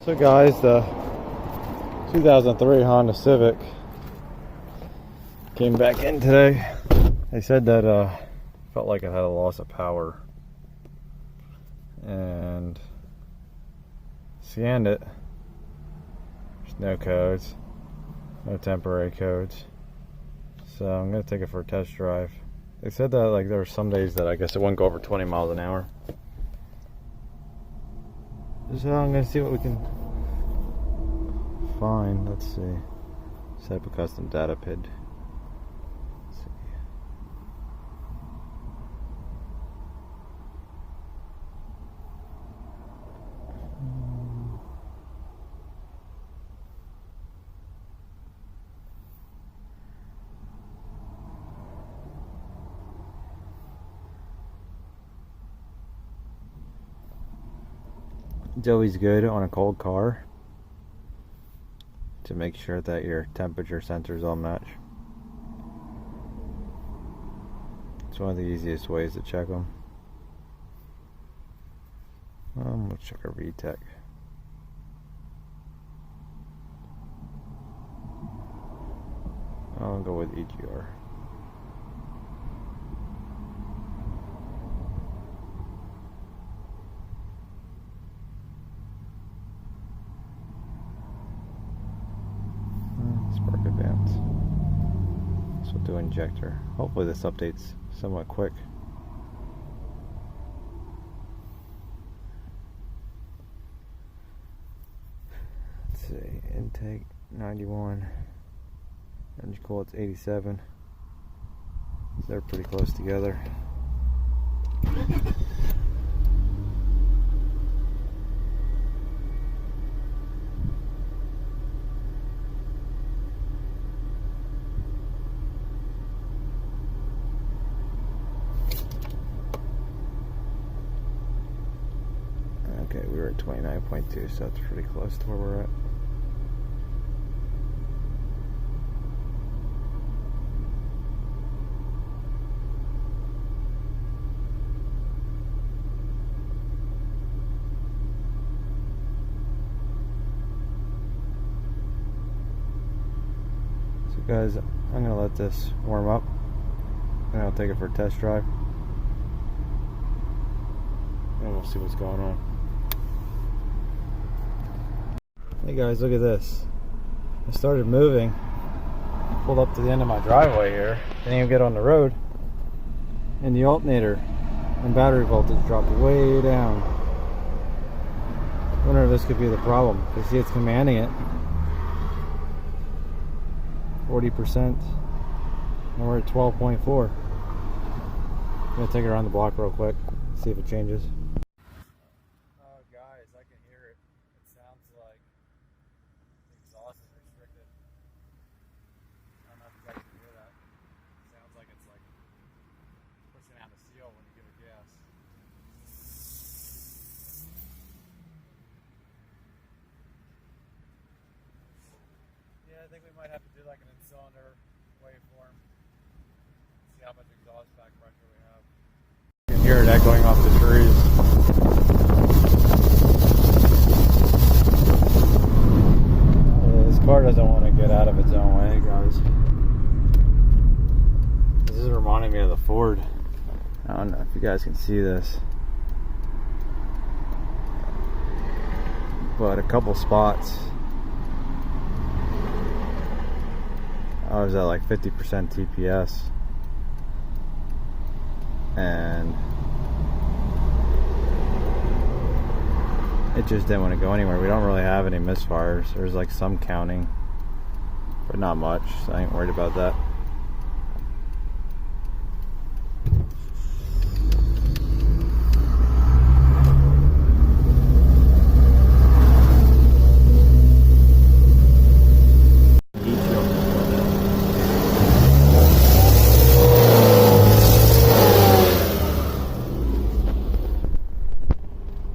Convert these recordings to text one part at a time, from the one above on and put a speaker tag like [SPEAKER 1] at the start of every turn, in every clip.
[SPEAKER 1] So guys, the 2003 Honda Civic came back in today. They said that felt like it had a loss of power, and scanned it. There's no codes, no temporary codes. So I'm gonna take it for a test drive. They said that like there were some days that I guess it wouldn't go over 20 miles an hour. So I'm gonna see what we can find. Let's see. Set up a custom data PID. Let's see. It's always good on a cold car to make sure that your temperature sensors all match. It's one of the easiest ways to check them. Let's check our VTEC. I'll go with EGR. Spark advance. This will do injector. Hopefully this update's somewhat quick. Let's see, intake 91. Engine coolant's 87. So they're pretty close together. Okay, we were at 29.2, so that's pretty close to where we're at. So guys, I'm gonna let this warm up and I'll take it for a test drive and we'll see what's going on. Hey guys, look at this. I started moving, pulled up to the end of my driveway here, didn't even get on the road, and the alternator and battery voltage dropped way down. I wonder if this could be the problem. You see it's commanding it 40%, and we're at 12.4. I'm gonna take it around the block real quick, see if it changes. Guys, I can hear it. It sounds like the exhaust is restricted. I don't know if you guys can hear that. It sounds like it's like pushing out the seal when you give it gas. Yeah, I think we might have to do like an in-cylinder waveform. See how much exhaust back pressure we have. You can hear it echoing off the trees. This car doesn't want to get out of its own way, guys. This is reminding me of the Ford. I don't know if you guys can see this, but a couple spots I was at like 50% TPS, and it just didn't want to go anywhere. We don't really have any misfires. There's like some counting, but not much, so I ain't worried about that.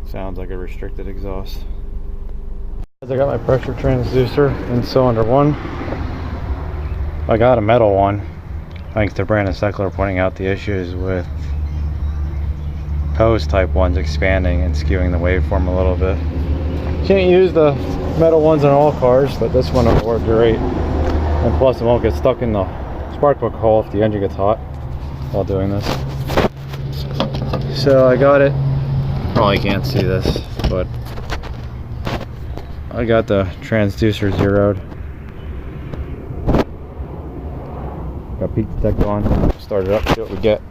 [SPEAKER 1] Sounds like a restricted exhaust. I got my pressure transducer in cylinder 1. I got a metal one, thanks to Brandon Seckler pointing out the issues with hose type ones expanding and skewing the waveform a little bit. Can't use the metal ones on all cars, but this one will work great. And plus it won't get stuck in the spark plug hole if the engine gets hot while doing this. So I got it, probably can't see this, but I got the transducer zeroed. Got peak detector on, start it up, see what we get.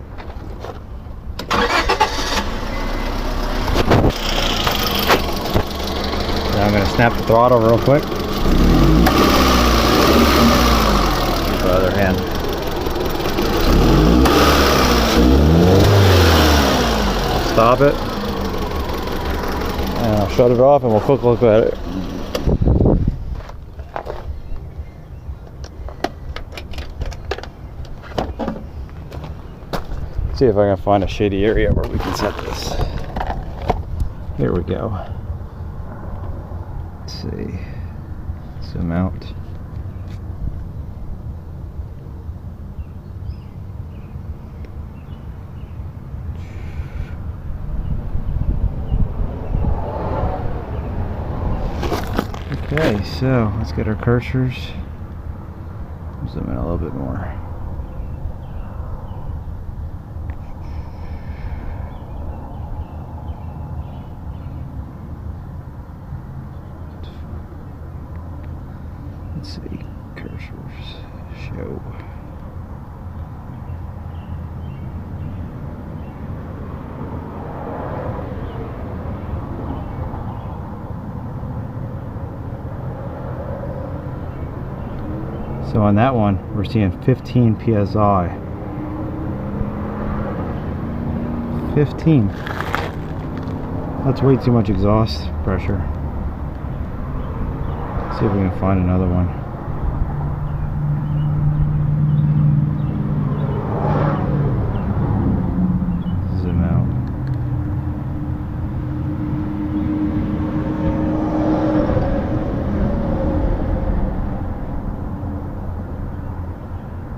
[SPEAKER 1] Now I'm going to snap the throttle real quick. Use the other hand. Stop it. And I'll shut it off and we'll quick look at it. See if I can find a shady area where we can set this. Here we go. Let's see. Zoom out. Okay, so let's get our cursors. Zoom in a little bit more. Let's see, cursors, show. So on that one, we're seeing 15 psi. 15. That's way too much exhaust pressure. Let's see if we can find another one. Zoom out.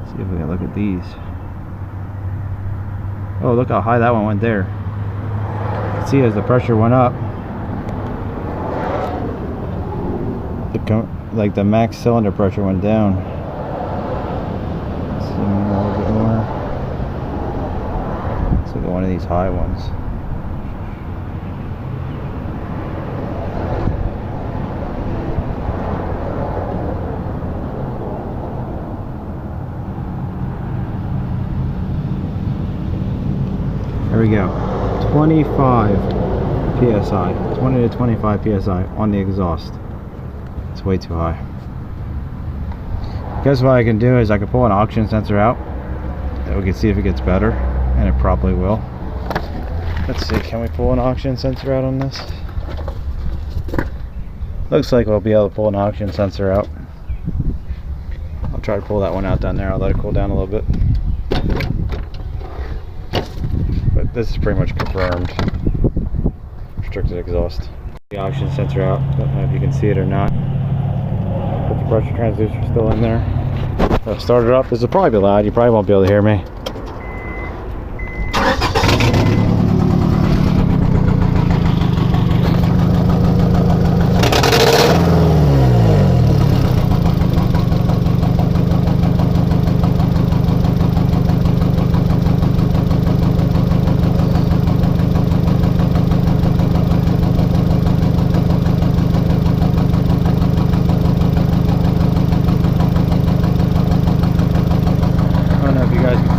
[SPEAKER 1] See if we can look at these. Oh, look how high that one went there. See, as the pressure went up, like the max cylinder pressure went down. Let's see a little bit more. Let's look at one of these high ones. There we go. 25 psi. 20 to 25 psi on the exhaust. It's way too high. Guess what I can do is I can pull an oxygen sensor out and we can see if it gets better, and it probably will. Let's see, can we pull an oxygen sensor out on this? Looks like we'll be able to pull an oxygen sensor out. I'll try to pull that one out down there. I'll let it cool down a little bit. But this is pretty much confirmed. Restricted exhaust. The oxygen sensor out. Don't know if you can see it or not. But the pressure transducer is still in there. I'll start it up. This will probably be loud. You probably won't be able to hear me.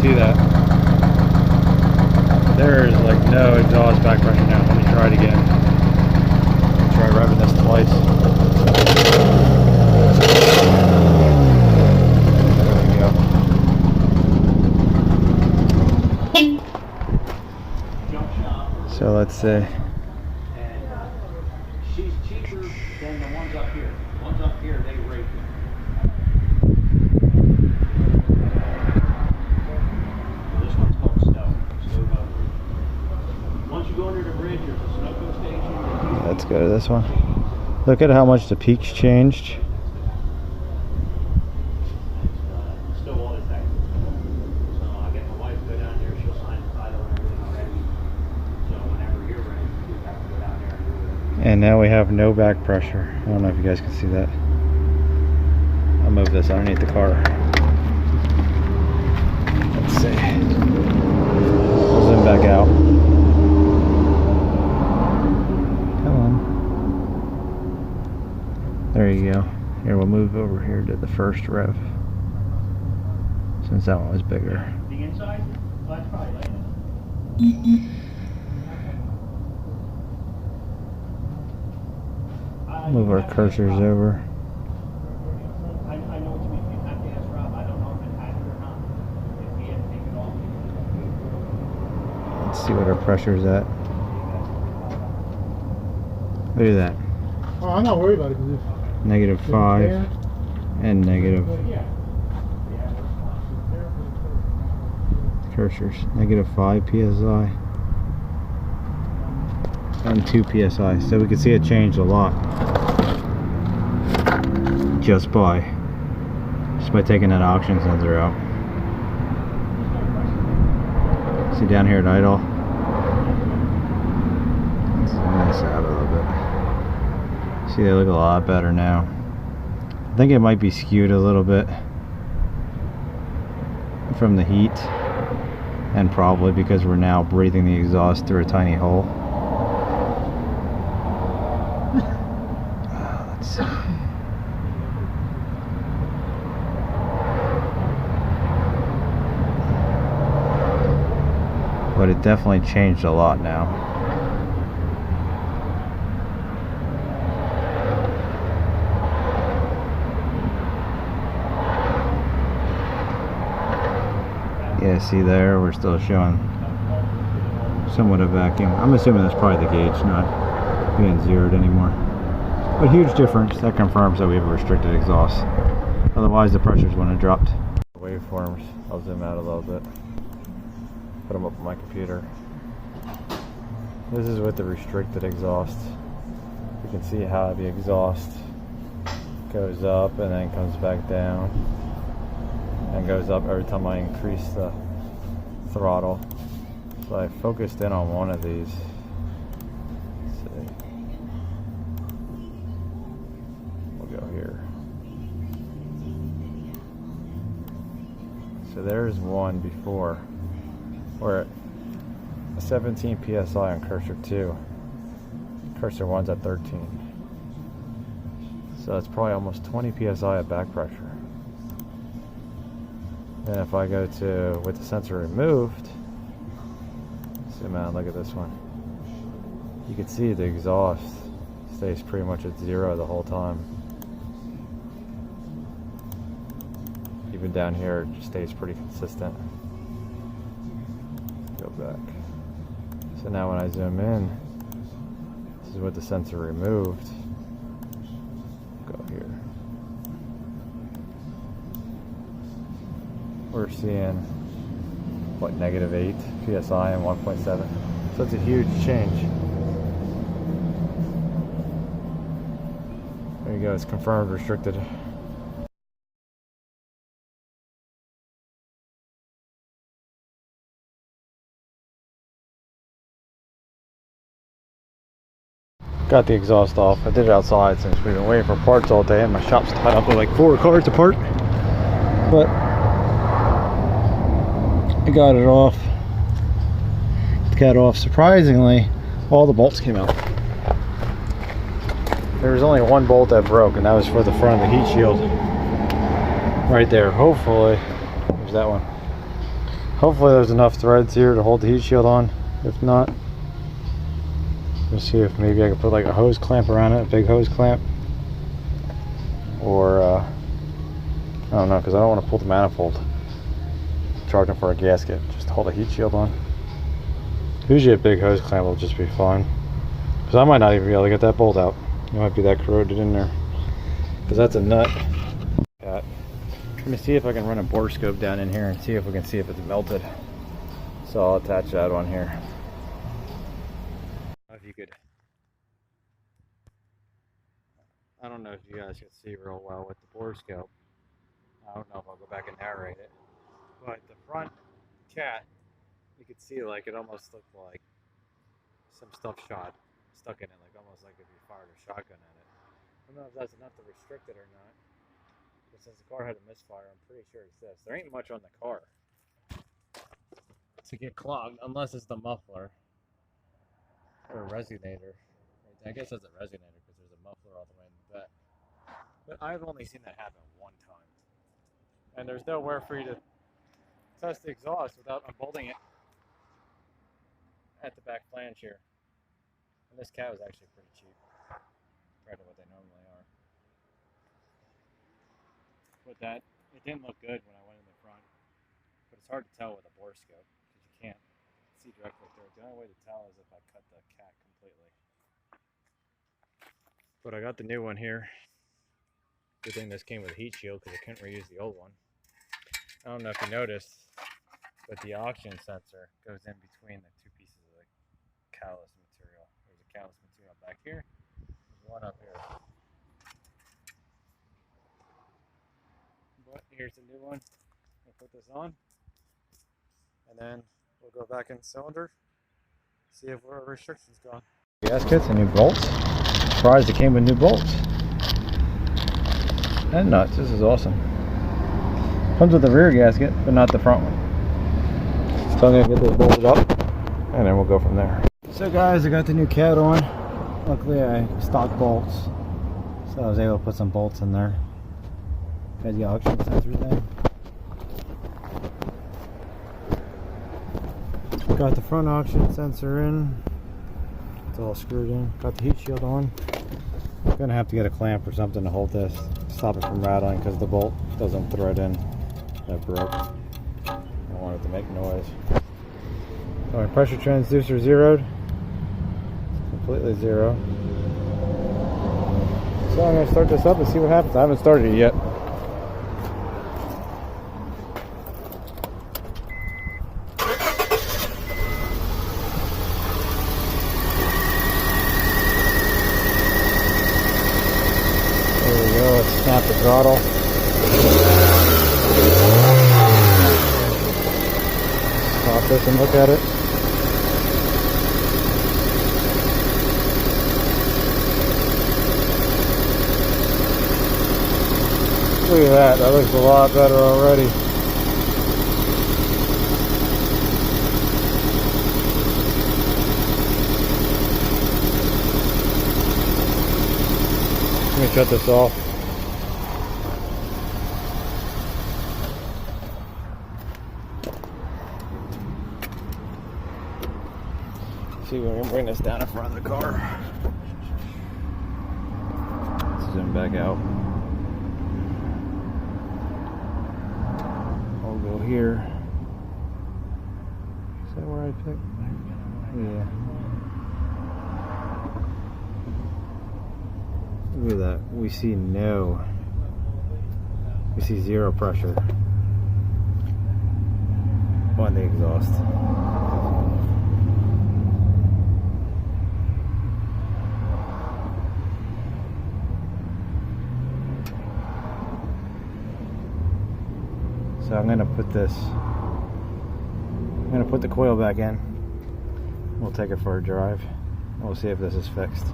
[SPEAKER 1] See that? There is like no exhaust back pressure now. Let me try it again. Try revving this twice. There we go. So let's see.
[SPEAKER 2] She's cheaper than the ones up here. The ones up here, they rate them.
[SPEAKER 1] Let's go to this one. Look at how much the peak's changed.
[SPEAKER 2] Still all this active. So I'll get my wife to go down there, she'll sign the title and everything already. So whenever you're ready, you have to go down there and do it.
[SPEAKER 1] And now we have no back pressure. I don't know if you guys can see that. I'll move this underneath the car. Let's see. I'll zoom back out. Come on. There you go. Here, we'll move over here to the first rev, since that one was bigger.
[SPEAKER 2] The inside? Well, that's probably like
[SPEAKER 1] Move our cursors over.
[SPEAKER 2] I know what you mean. You have to ask Rob. I don't know if it had it or not. If he had to take it off.
[SPEAKER 1] Let's see what our pressure's at. Look at that.
[SPEAKER 3] Oh, I'm not worried about it.
[SPEAKER 1] -5 and negative. Cursors. -5 psi and 2 psi. So we can see it changed a lot just by taking that oxygen sensor out. See down here at idle. Let's zoom this out a little bit. See, they look a lot better now. I think it might be skewed a little bit from the heat, and probably because we're now breathing the exhaust through a tiny hole. Let's see. But it definitely changed a lot now. Yeah, see there, we're still showing somewhat of vacuum. I'm assuming that's probably the gauge not being zeroed anymore. But huge difference. That confirms that we have a restricted exhaust. Otherwise the pressures wouldn't have dropped. Waveforms, I'll zoom out a little bit. Put them up on my computer. This is with the restricted exhaust. You can see how the exhaust goes up and then comes back down. And goes up every time I increase the throttle. So I focused in on one of these. Let's see. We'll go here. So there's one before. We're at 17 psi on cursor 2. Cursor 1's at 13. So it's probably almost 20 psi of back pressure. And if I go to with the sensor removed, zoom out, look at this one. You can see the exhaust stays pretty much at 0 the whole time. Even down here, it just stays pretty consistent. Go back. So now when I zoom in, this is with the sensor removed. Go here. We're seeing what, -8 psi and 1.7. So it's a huge change. There you go, it's confirmed restricted. Got the exhaust off. I did it outside since we've been waiting for parts all day and my shop's tied up with like 4 cars to part. But I got it off. Got off. Surprisingly, all the bolts came out. There was only one bolt that broke, and that was for the front of the heat shield. Right there. Hopefully, there's that one. Hopefully there's enough threads here to hold the heat shield on. If not, let's see if maybe I can put like a hose clamp around it, a big hose clamp. Or, I don't know, because I don't want to pull the manifold. Charging for a gasket, just to hold a heat shield on. Usually a big hose clamp will just be fine, because I might not even be able to get that bolt out. It might be that corroded in there, because that's a nut. Let me see if I can run a borescope down in here and see if we can see if it's melted. So I'll attach that on here. If you could, I don't know if you guys can see real well with the borescope. I don't know if I'll go back and narrate it. But the front cat, you could see like it almost looked like some stuff stuck in it, like almost like if you fired a shotgun at it. I don't know if that's enough to restrict it or not. But since the car had a misfire, I'm pretty sure it's this. There ain't much on the car to get clogged, unless it's the muffler or a resonator. I guess it's a resonator because there's a muffler all the way in the back. But I've only seen that happen one time. And there's nowhere for you to test the exhaust without unbolting it at the back flange here. And this cat was actually pretty cheap compared to what they normally are. But that, it didn't look good when I went in the front. But it's hard to tell with a bore scope because you can't see directly through it. The only way to tell is if I cut the cat completely. But I got the new one here. Good thing this came with a heat shield because I couldn't reuse the old one. I don't know if you noticed, but the oxygen sensor goes in between the two pieces of the callus material. There's a callus material back here. There's one up here. But here's the new one. I'll put this on. And then we'll go back in the cylinder. See if our restriction's gone. Gaskets and new bolts. Surprised it came with new bolts. And nuts. This is awesome. Comes with the rear gasket, but not the front one. So I'm going to get this bolted up, and then we'll go from there. So guys, I got the new cat on. Luckily I stocked bolts, so I was able to put some bolts in there. Got the oxygen sensor thing. Got the front oxygen sensor in. It's all screwed in. Got the heat shield on. I'm gonna have to get a clamp or something to hold this, stop it from rattling because the bolt doesn't thread in. That broke. I don't want it to make noise. So my pressure transducer zeroed. It's completely zero. So I'm gonna start this up and see what happens. I haven't started it yet. Snap the throttle. Stop this and look at it. Look at that. That looks a lot better already. Let me shut this off. See, we're gonna bring this down in front of the car. Zoom back out. I'll go here. Is that where I picked? Yeah. Look at that. We see zero pressure on the exhaust. So I'm gonna put the coil back in. We'll take it for a drive. We'll see if this is fixed.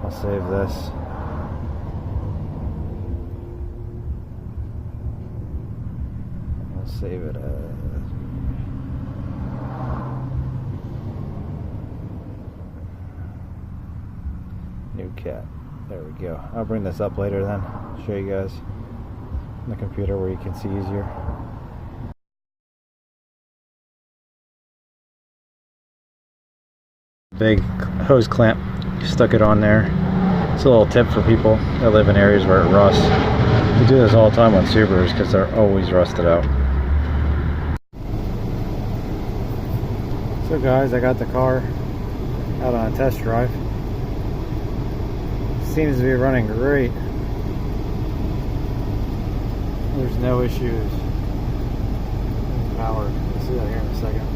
[SPEAKER 1] I'll save this. I'll save it as new cat. There we go. I'll bring this up later then. Show you guys on the computer where you can see easier. Big hose clamp, stuck it on there. It's a little tip for people that live in areas where it rusts. We do this all the time on Subarus because they're always rusted out. So guys, I got the car out on a test drive. Seems to be running great. There's no issues. Power. We'll see that here in a second.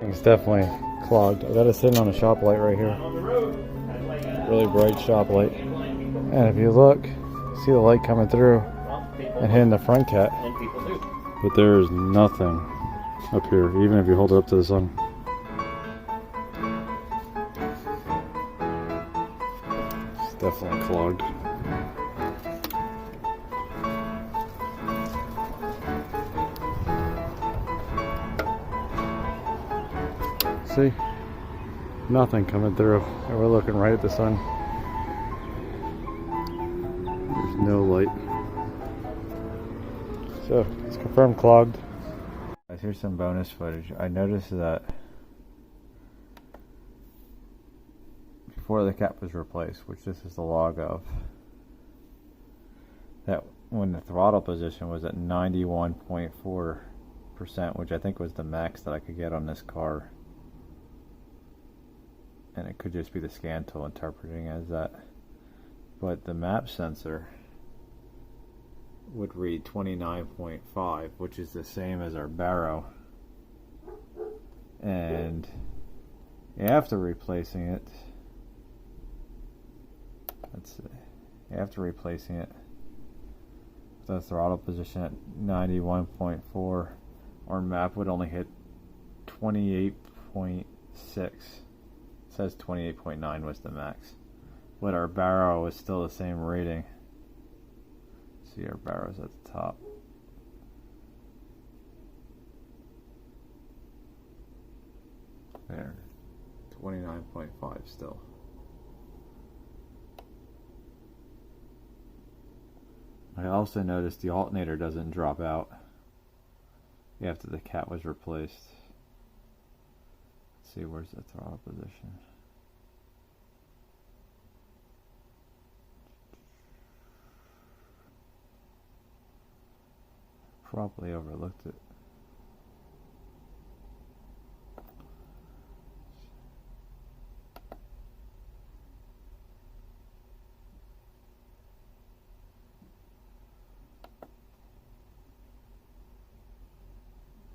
[SPEAKER 1] It's definitely clogged. I got it sitting on a shop light right here.
[SPEAKER 2] On the road, that's like
[SPEAKER 1] Really bright shop light. And if you look, see the light coming through and hitting the front cat.
[SPEAKER 2] And people do.
[SPEAKER 1] But there's nothing up here, even if you hold it up to the sun. It's definitely clogged. See? Nothing coming through. And we're looking right at the sun. There's no light. So, it's confirmed clogged. Guys, here's some bonus footage. I noticed that before the cap was replaced, which this is the log of, that when the throttle position was at 91.4%, which I think was the max that I could get on this car. And it could just be the scan tool interpreting as that. But the map sensor would read 29.5, which is the same as our barrow. And after replacing it, the throttle position at 91.4, our map would only hit 28.6. It says 28.9 was the max, but our barrow is still the same rating. See, our barrow's at the top. There, 29.5 still. I also noticed the alternator doesn't drop out after the cat was replaced. Let's see, where's the throttle position? Probably overlooked it.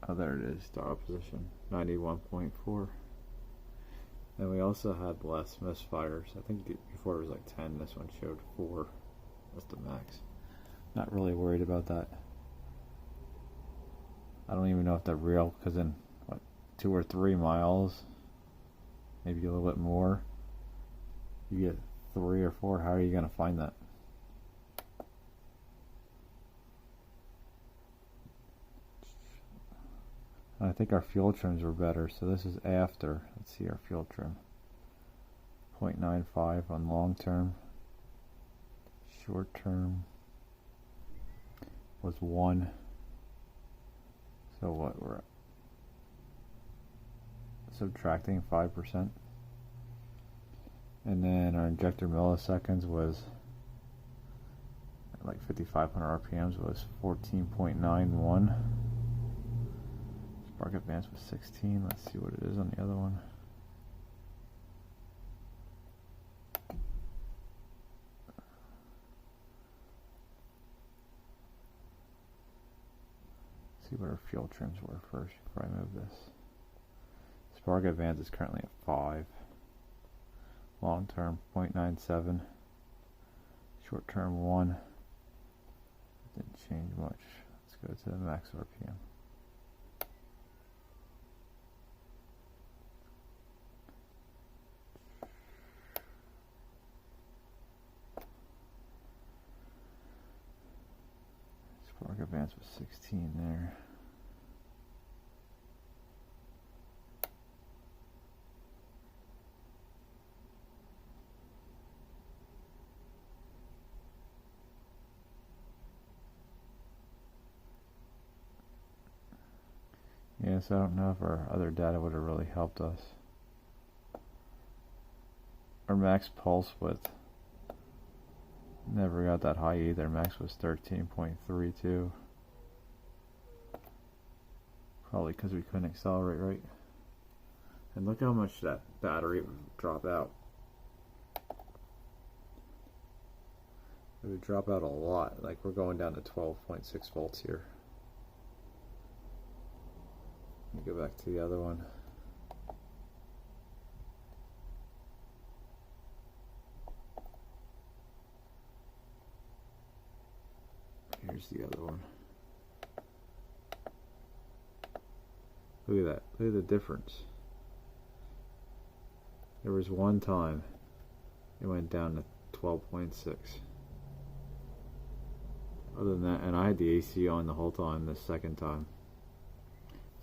[SPEAKER 1] Oh, there it is, throttle position, 91.4. And we also had less misfires. I think before it was like 10, this one showed 4. That's the max. Not really worried about that. I don't even know if they're real, because in what, 2 or 3 miles, maybe a little bit more, you get 3 or 4. How are you going to find that? I think our fuel trims were better, so this is after. Let's see our fuel trim. 0.95 on long term. Short term was 1. So what, we're subtracting 5%. And then our injector milliseconds was like 5,500 RPMs was 14.91. Spark advance was 16. Let's see what it is on the other one. See what our fuel trims were first before I move this. Spark advance is currently at 5. Long term 0.97. Short term 1. Didn't change much. Let's go to the max RPM. Spark advance was 16 there. Yes, I don't know if our other data would have really helped us. Our max pulse width never got that high either. Max was 13.32. Probably because we couldn't accelerate right. And look how much that battery would drop out. It would drop out a lot. Like we're going down to 12.6 volts here. Let me go back to the other one. There's the other one. Look at that. Look at the difference. There was one time it went down to 12.6. Other than that, and I had the AC on the whole time the second time.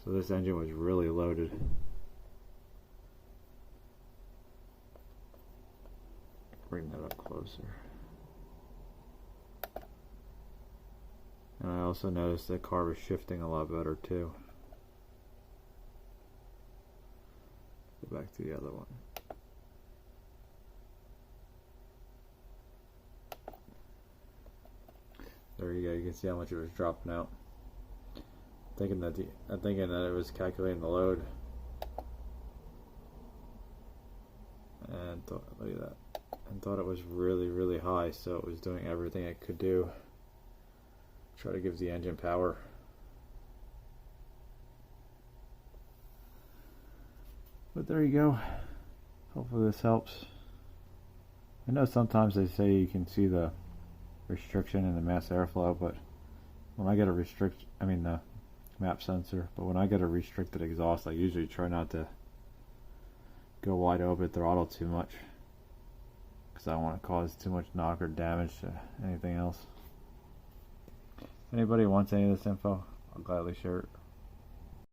[SPEAKER 1] So this engine was really loaded. Bring that up closer. And I also noticed the car was shifting a lot better too. Go back to the other one. There you go. You can see how much it was dropping out. I'm thinking that it was calculating the load. And look at that. And thought it was really high, so it was doing everything it could do. Try to give the engine power. But there you go. Hopefully this helps. I know sometimes they say you can see the restriction in the mass airflow, but when I get a the map sensor, but when I get a restricted exhaust, I usually try not to go wide open throttle too much, because I don't want to cause too much knock or damage to anything else. If anybody wants any of this info, I'll gladly share it.